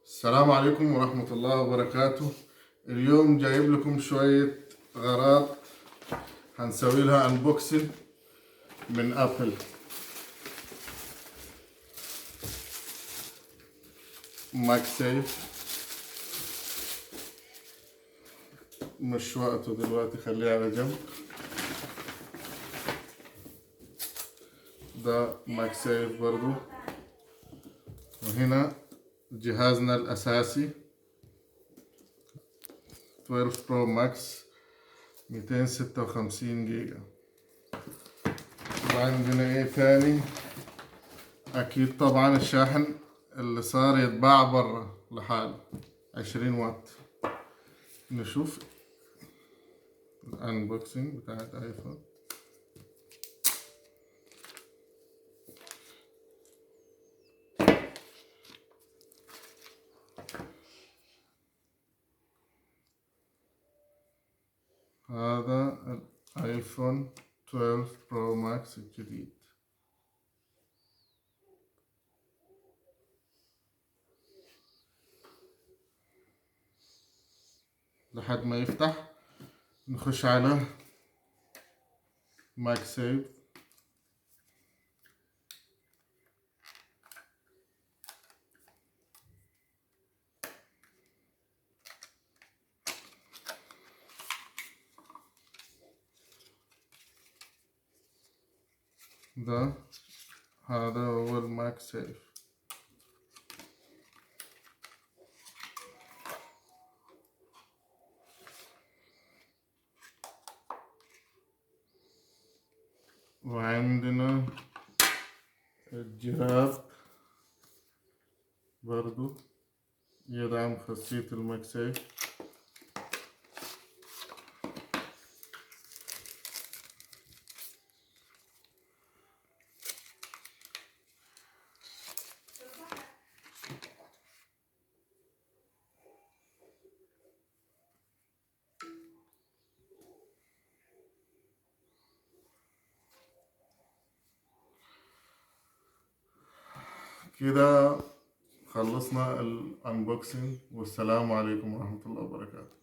السلام عليكم ورحمة الله وبركاته. اليوم جايب لكم شوية أغراض هنسوي لها انبوكسنج من ابل. ماكسيف، مش وقته دلوقتي، خليه على جنب. ده ماكسيف برضو. وهنا جهازنا الأساسي 12 برو ماكس 256 جيجا. وعندنا ايه تاني؟ اكيد طبعا الشاحن اللي صار يتباع برا لحاله 20 واط. نشوف الانبوكسنج بتاعت ايفون. هذا الايفون 12 برو ماكس الجديد. لحد ما يفتح نخش على ماجسيف. هذا هو الماجسيف. وعندنا الجراب برضو يدعم خاصية الماكسيف. كده خلصنا الانبوكسنج، والسلام عليكم ورحمة الله وبركاته.